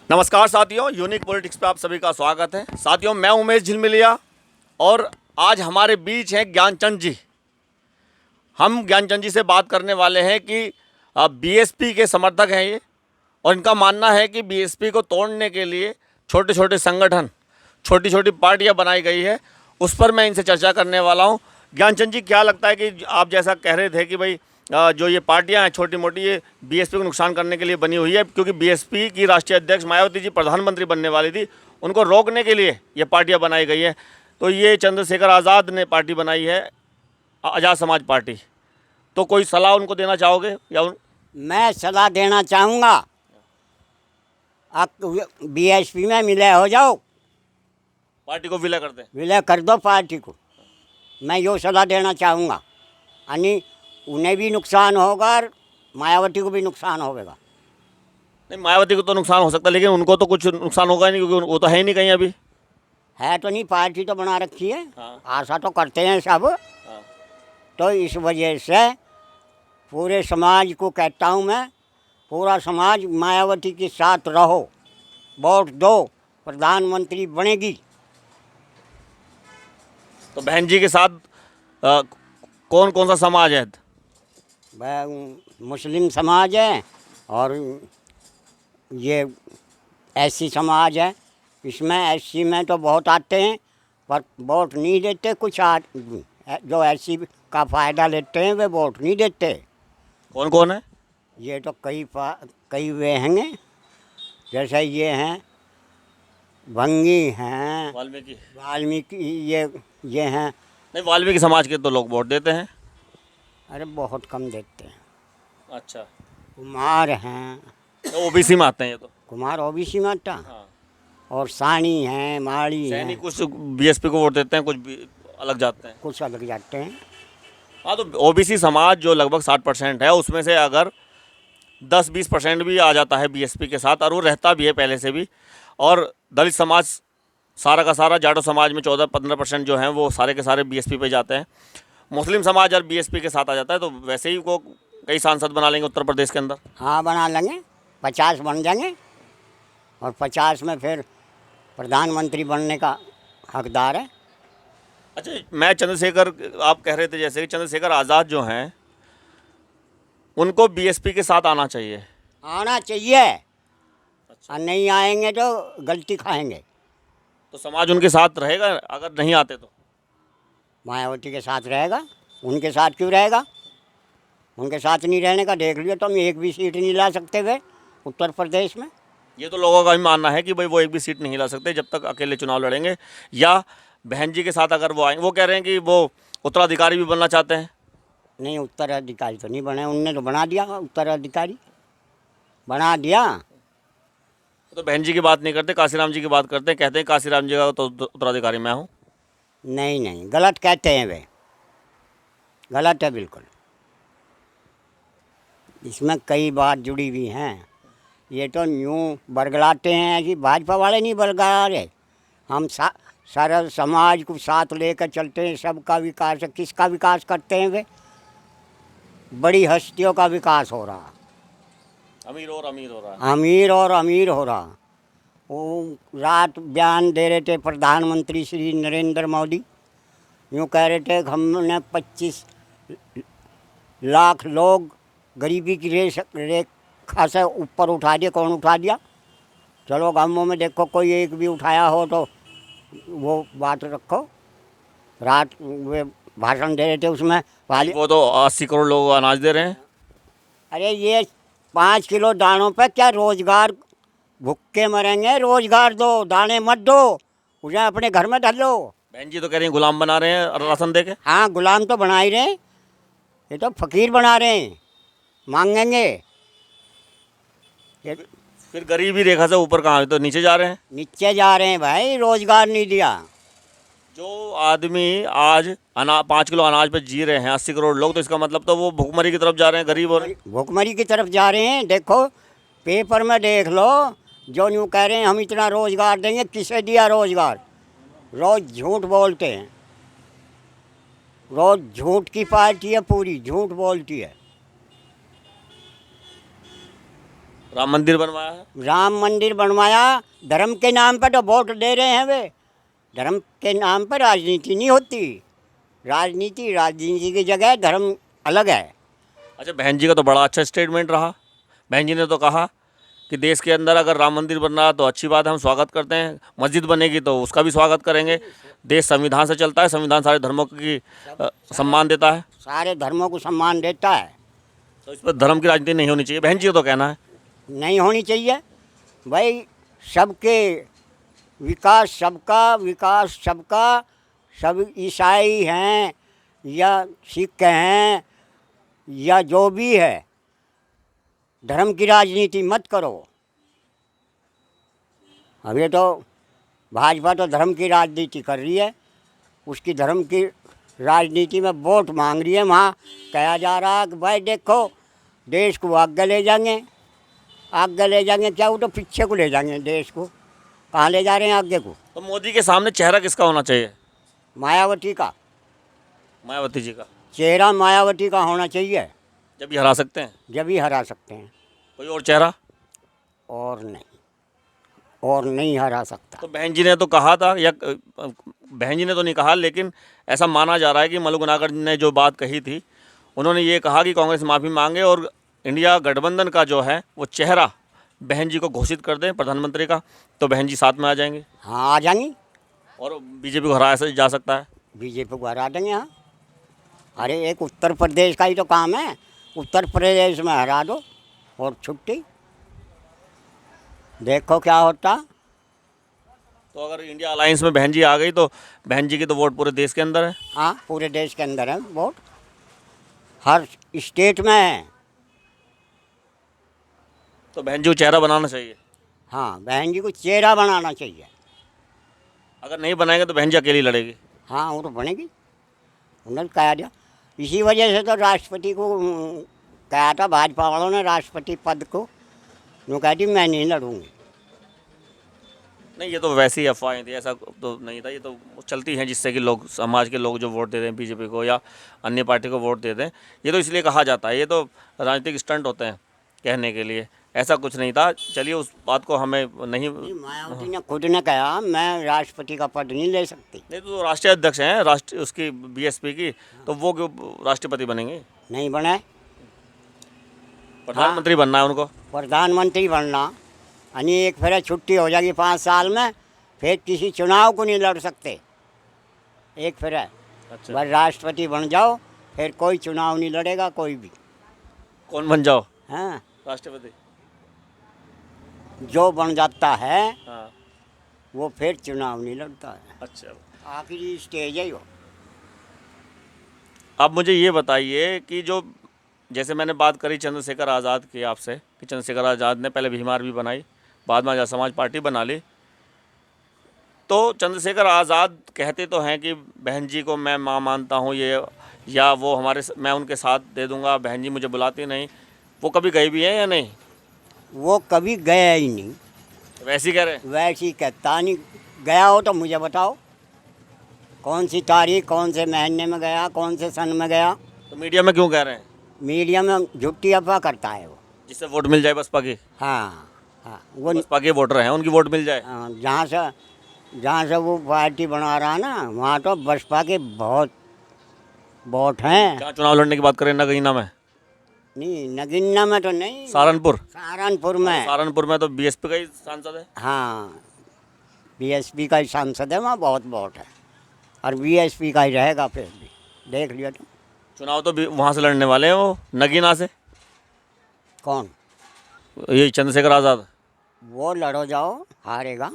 नमस्कार साथियों, unique politics पे आप सभी का स्वागत है। साथियों, मैं उमेश झिलमिलिया और आज हमारे बीच हैं ज्ञानचंद जी। हम ज्ञानचंद जी से बात करने वाले हैं कि बीएसपी के समर्थक हैं ये, और इनका मानना है कि बीएसपी को तोड़ने के लिए छोटे छोटे संगठन, छोटी छोटी पार्टियां बनाई गई है। उस पर मैं इनसे चर्चा करने वाला हूं। ज्ञानचंद जी, क्या लगता है कि आप जैसा कह रहे थे कि भाई जो ये पार्टियां हैं छोटी मोटी, ये बीएसपी को नुकसान करने के लिए बनी हुई है, क्योंकि बीएसपी की राष्ट्रीय अध्यक्ष मायावती जी प्रधानमंत्री बनने वाली थी, उनको रोकने के लिए ये पार्टियां बनाई गई है। तो ये चंद्रशेखर आज़ाद ने पार्टी बनाई है, आज़ाद समाज पार्टी। तो कोई सलाह उनको देना चाहोगे या मैं सलाह देना चाहूँगा, आप बीएसपी में विलय हो जाओ, पार्टी को विलय कर दें? विलय कर दो पार्टी को। मैं यो सलाह देना चाहूँगा, यानी उन्हें भी नुकसान होगा और मायावती को भी नुकसान होगा। नहीं, मायावती को तो नुकसान हो सकता है, लेकिन उनको तो कुछ नुकसान होगा ही नहीं, क्योंकि वो तो है ही नहीं कहीं अभी। है तो नहीं, पार्टी तो बना रखी है। हाँ। आशा तो करते हैं सब। हाँ। तो इस वजह से पूरे समाज को कहता हूँ मैं, पूरा समाज मायावती के साथ रहो, वोट दो, प्रधानमंत्री बनेगी। तो बहन जी के साथ कौन कौन सा समाज है? वह मुस्लिम समाज है और ये एससी समाज है। इसमें एससी में तो बहुत आते हैं पर वोट नहीं देते। कुछ जो एससी का फ़ायदा लेते हैं वे वोट नहीं देते। कौन कौन है? ये तो कई वे हैं, जैसे ये हैं भंगी हैं, वाल्मीकि, ये हैं। नहीं, वाल्मीकि समाज के तो लोग वोट देते हैं। अरे बहुत कम देते हैं। अच्छा। कुमार हैं, तो ओबीसी में आते हैं ये तो। कुमार ओबीसी में आता। हाँ। और सानी हैं, माड़ी हैं। सैनिक कुछ बीएसपी को वोट देते हैं, कुछ अलग जाते हैं। कुछ अलग जाते हैं। हाँ, तो ओबीसी समाज जो लगभग 60% है, उसमें से अगर 10-20% भी आ जाता है बीएसपी के साथ, और वो रहता भी है पहले से भी, और दलित समाज सारा का सारा, जाटो समाज में 14-15% जो हैं वो सारे के सारे बीएसपी पे जाते हैं। मुस्लिम समाज और बीएसपी के साथ आ जाता है, तो वैसे ही वो कई सांसद बना लेंगे उत्तर प्रदेश के अंदर। हाँ, बना लेंगे, 50 बन जाएंगे और 50 में फिर प्रधानमंत्री बनने का हकदार है। अच्छा, मैं चंद्रशेखर, आप कह रहे थे जैसे कि चंद्रशेखर आज़ाद जो हैं उनको बीएसपी के साथ आना चाहिए। आना चाहिए। अच्छा। और नहीं आएंगे तो गलती खाएंगे। तो समाज उनके साथ रहेगा अगर नहीं आते तो? मायावती के साथ रहेगा। उनके साथ क्यों रहेगा? उनके साथ नहीं रहने का देख लियो तुम, एक भी सीट नहीं ला सकते वे उत्तर प्रदेश में। ये तो लोगों का भी मानना है कि भाई वो एक भी सीट नहीं ला सकते जब तक अकेले चुनाव लड़ेंगे, या बहन जी के साथ अगर वो आएंगे। वो कह रहे हैं कि वो उत्तराधिकारी भी बनना चाहते हैं। नहीं, उत्तराधिकारी तो नहीं बने, उनने तो बना दिया, उत्तराधिकारी बना दिया। तो बहन जी की बात नहीं करते, काशीराम जी की बात करते हैं, कहते हैं काशीराम जी का तो उत्तराधिकारी मैं हूँ। नहीं नहीं, गलत कहते हैं वे, गलत है बिल्कुल। इसमें कई बात जुड़ी हुई हैं। ये तो यूँ बरगलाते हैं कि भाजपा वाले नहीं बरगला रहे। हम सारा समाज को साथ लेकर चलते हैं, सबका विकास है। किसका विकास करते हैं वे? बड़ी हस्तियों का विकास हो रहा, अमीर और अमीर हो रहा है। अमीर और अमीर हो रहा। वो रात बयान दे रहे थे प्रधानमंत्री श्री नरेंद्र मोदी, यूँ कह रहे थे कि हमने 25 लाख लोग गरीबी की रेखा से ऊपर उठा दिया। कौन उठा दिया? चलो गाँवों में देखो कोई एक भी उठाया हो तो वो बात रखो। रात वे भाषण दे रहे थे उसमें वो तो 80 करोड़ लोग अनाज दे रहे हैं। अरे ये 5 किलो दानों पे क्या रोजगार, भूखे मरेंगे? रोजगार दो, दाने मत दो, उन्हें अपने घर में डाल लो। बहन जी तो कह रही हैं गुलाम बना रहे हैं राशन दे के। हाँ, गुलाम तो बना ही रहे, ये तो फकीर बना रहे हैं, मांगेंगे। फिर गरीबी रेखा से ऊपर कहाँ, तो नीचे जा रहे हैं। नीचे जा रहे हैं भाई, रोजगार नहीं दिया। जो आदमी आज 5 किलो अनाज पे जी रहे हैं 80 करोड़ लोग, तो इसका मतलब तो वो भुखमरी की तरफ जा रहे हैं, गरीब। और भुखमरी की तरफ जा रहे हैं। देखो पेपर में देख लो, जो यूँ कह रहे हैं हम इतना रोजगार देंगे, किसे दिया रोजगार? रोज झूठ बोलते हैं, रोज झूठ की पार्टी है, पूरी झूठ बोलती है। राम मंदिर बनवाया है। राम मंदिर बनवाया, धर्म के नाम पर तो वोट दे रहे हैं वे। धर्म के नाम पर राजनीति नहीं होती। राजनीति की जगह धर्म अलग है। अच्छा, बहन जी का तो बड़ा अच्छा स्टेटमेंट रहा। बहन जी ने तो कहा कि देश के अंदर अगर राम मंदिर बन रहा तो अच्छी बात है, हम स्वागत करते हैं। मस्जिद बनेगी तो उसका भी स्वागत करेंगे। देश संविधान से चलता है, संविधान सारे धर्मों की सम्मान देता है। सारे धर्मों को सम्मान देता है। तो इस पर धर्म की राजनीति नहीं होनी चाहिए, बहन जी का तो कहना है। नहीं होनी चाहिए भाई। सबके विकास, सबका विकास, सबका। सब ईसाई हैं या सिख हैं या जो भी है, धर्म की राजनीति मत करो। अभी तो भाजपा तो धर्म की राजनीति कर रही है। उसकी धर्म की राजनीति में वोट मांग रही है। वहाँ कहा जा रहा है कि भाई देखो, देश को आगे ले जाएंगे। आगे ले जाएंगे क्या, वो तो पीछे को ले जाएंगे। देश को कहाँ ले जा रहे हैं, आगे को। तो मोदी के सामने चेहरा किसका होना चाहिए? मायावती का। मायावती जी का चेहरा मायावती का होना चाहिए, जब ये हरा सकते हैं। जब ही हरा सकते हैं। कोई और चेहरा? और नहीं हरा सकता। तो बहन जी ने तो कहा था, या बहन जी ने तो नहीं कहा, लेकिन ऐसा माना जा रहा है कि मल्लू गुनाकर ने जो बात कही थी, उन्होंने ये कहा कि कांग्रेस माफ़ी मांगे और इंडिया गठबंधन का जो है वो चेहरा बहन जी को घोषित कर दें प्रधानमंत्री का, तो बहन जी साथ में आ जाएंगे। हाँ, आ जाएंगी। और बीजेपी को हराया जा सकता है। बीजेपी को हरा देंगे। हाँ, अरे एक उत्तर प्रदेश का ही तो काम है। उत्तर प्रदेश में हरा दो और छुट्टी। देखो क्या होता। तो अगर इंडिया अलायंस में बहन जी आ गई तो बहन जी की तो वोट पूरे देश के अंदर है। हाँ, पूरे देश के अंदर है वोट, हर स्टेट में है। तो बहन जी को चेहरा बनाना चाहिए। हाँ, बहन जी को चेहरा बनाना चाहिए। अगर नहीं बनाएंगे तो बहन जी अकेली लड़ेगी। हाँ, वो तो बनेगी। उन्होंने कहा दिया। इसी वजह से तो राष्ट्रपति को कहा था भाजपा वालों ने, राष्ट्रपति पद को। वो कहा थी मैं नहीं लड़ूंगी। नहीं, ये तो वैसी ही अफवाहें थी, ऐसा तो नहीं था। ये तो चलती हैं जिससे कि लोग, समाज के लोग जो वोट देते हैं बीजेपी को या अन्य पार्टी को वोट देते हैं, ये तो इसलिए कहा जाता है। ये तो राजनीतिक स्टंट होते हैं कहने के लिए, ऐसा कुछ नहीं था। चलिए, उस बात को हमें नहीं। मायावती ने खुद ने कहा मैं राष्ट्रपति का पद नहीं ले सकती। नहीं तो राष्ट्रीय अध्यक्ष हैं राष्ट्रीय उसकी बीएसपी की, तो वो क्यों राष्ट्रपति बनेंगे? नहीं बने। प्रधानमंत्री बनना है उनको। प्रधानमंत्री बनना यानी एक फिर छुट्टी हो जाएगी 5 साल में, फिर किसी चुनाव को नहीं लड़ सकते। एक फिर अच्छा, बस राष्ट्रपति बन जाओ, फिर कोई चुनाव नहीं लड़ेगा कोई भी। कौन बन जाओ? हाँ, राष्ट्रपति। जो बन जाता है हाँ, वो फिर चुनाव नहीं लड़ता है। अच्छा। आखिरी स्टेज है वो। अब मुझे ये बताइए कि जो, जैसे मैंने बात करी चंद्रशेखर आज़ाद की आपसे, कि चंद्रशेखर आज़ाद ने पहले भीम आर्मी बनाई, बाद में आज़ाद समाज पार्टी बना ली। तो चंद्रशेखर आज़ाद कहते तो हैं कि बहन जी को मैं माँ मानता हूँ, ये या वो मैं उनके साथ दे दूँगा, बहन जी मुझे बुलाती नहीं। वो कभी गए भी हैं या नहीं? वो कभी गया ही नहीं। वैसे ही कह रहे हैं। वैसे ही कहता नहीं। गया हो तो मुझे बताओ, कौन सी तारीख, कौन से महीने में गया, कौन से सन में गया। तो मीडिया में क्यों कह रहे हैं? मीडिया में झूठी अफवाह करता है वो। जिससे वोट मिल जाए बसपा की। हाँ हाँ, वो बसपा के वोटर हैं, उनकी वोट मिल जाए। हाँ, जहाँ से वो पार्टी बना रहा है ना, वहाँ तो बसपा के बहुत वोट हैं। जहाँ चुनाव लड़ने की बात करें नगीना में? नहीं, नगीना में तो नहीं। सहारनपुर सहारनपुर में तो बीएसपी का ही सांसद है। हाँ, बीएसपी का ही सांसद है। वहाँ बहुत वोट है और बीएसपी का ही रहेगा फिर भी। देख लिया तुम। चुनाव तो वहाँ से लड़ने वाले हैं, वो नगीना से। कौन? यही चंद्रशेखर आज़ाद। वो लड़ो जाओ, हारेगा।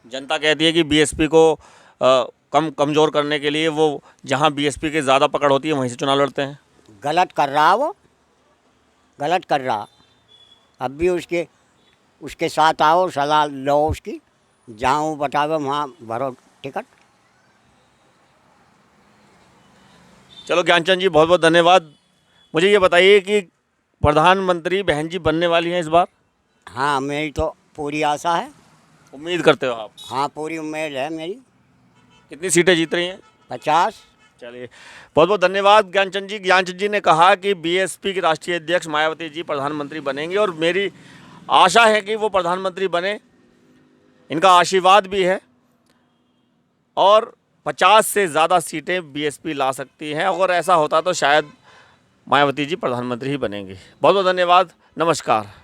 जनता कहती है कि बीएसपी को कमज़ोर करने के लिए वो जहाँ बीएसपी के ज़्यादा पकड़ होती है वहीं से चुनाव लड़ते हैं। गलत कर रहा वो, गलत कर रहा। अब भी उसके साथ आओ, सलाह लो उसकी, जहाँ वो बतावे वहाँ भरो टिकट। चलो ज्ञानचंद जी, बहुत बहुत धन्यवाद। मुझे ये बताइए कि प्रधानमंत्री बहन जी बनने वाली हैं इस बार? हाँ, मेरी तो पूरी आशा है। उम्मीद करते हो आप? हाँ, पूरी उम्मीद है मेरी। कितनी सीटें जीत रही हैं? 50। चलिए, बहुत बहुत धन्यवाद ज्ञानचंद जी। ज्ञानचंद जी ने कहा कि बीएसपी की राष्ट्रीय अध्यक्ष मायावती जी प्रधानमंत्री बनेंगे और मेरी आशा है कि वो प्रधानमंत्री बने, इनका आशीर्वाद भी है और 50 से ज़्यादा सीटें बीएसपी ला सकती है। अगर ऐसा होता तो शायद मायावती जी प्रधानमंत्री ही बनेंगी। बहुत बहुत धन्यवाद, नमस्कार।